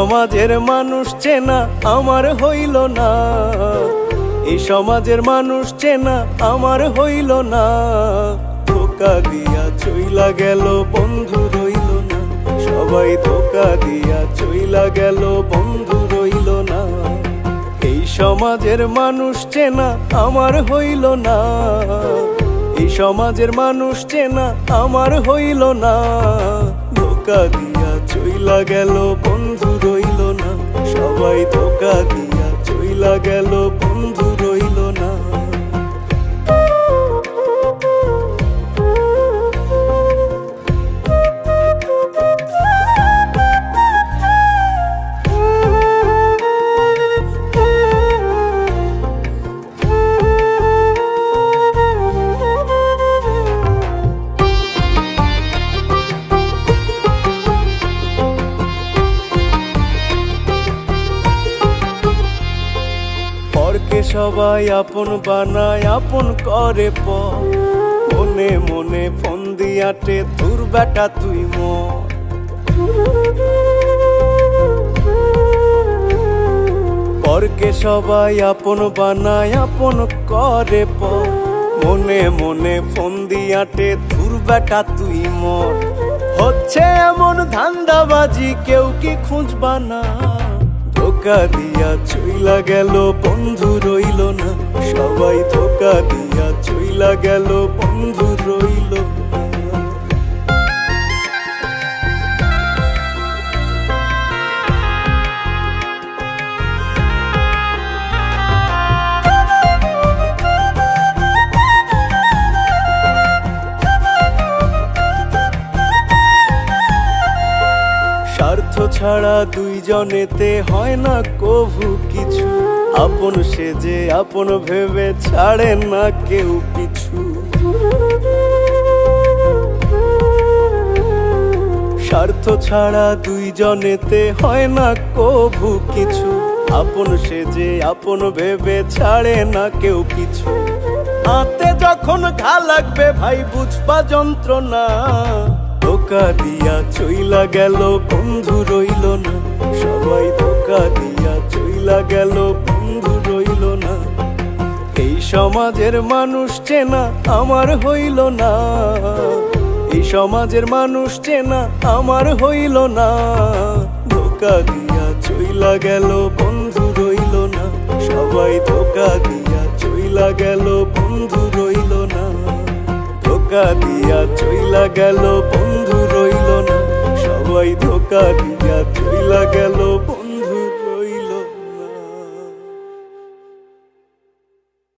সমাজের মানুষ চেনা আমার হইল না, এই সমাজের মানুষ চেনা আমার হইল না। ধোকা দিয়া চইলা গেল বন্ধু রইল না, সবাই ধোকা দিয়া চইলা গেল বন্ধু রইল না। এই সমাজের মানুষ চেনা আমার হইল না, এই সমাজের মানুষ চেনা আমার হইল না। ধোকা দিয়া চইলা গেল বন্ধু রইল না, সবাই ধোকা দিয়া চইলা গেল বন্ধু রইল না। পরকে সবাই আপন বানায় আপন করে পর, মনে মনে ফোন দিয়াটে দূর বেটা তুই মর। পরকে সবাই আপন বানায় আপন করে পর, মনে মনে ফোন দিয়াটে দূর বেটা তুই মর। হচ্ছে এমন ধান্দাবাজি কেউ কি খুঁজবা না, ধোকা দিয়া চইলা গেল বন্ধু রইল না, সবাই ধোকা দিয়া চইলা গেল বন্ধু রইল না। স্বার্থ ছাড়া দুইজনেতে হয় না কভু কিছু, আপন সেজে আপন ভেবে ছাড়ে না কেউ পিছু। স্বার্থ ছাড়া দুইজনেতে হয় না কভু কিছু, আপন সেজে আপন ভেবে ছাড়ে না কেউ পিছু। হাতে যখন ঘা লাগবে ভাই বুঝবা যন্ত্রণা, ধোকা দিয়া চইলা গেল বন্ধু রইল না, সবাই ধোকা দিয়া চইলা গেল বন্ধু রইল না। এই সমাজের মানুষ চেনা আমার হইল না, এই সমাজের মানুষ চেনা আমার হইল না। ধোকা দিয়া চইলা গেল বন্ধু রইল না, সবাই ধোকা দিয়া চইলা গেল বন্ধু রইল না। ধোকা দিয়া চইলা গেল বন্ধু রইল না, সবাই ধোকা দিয়া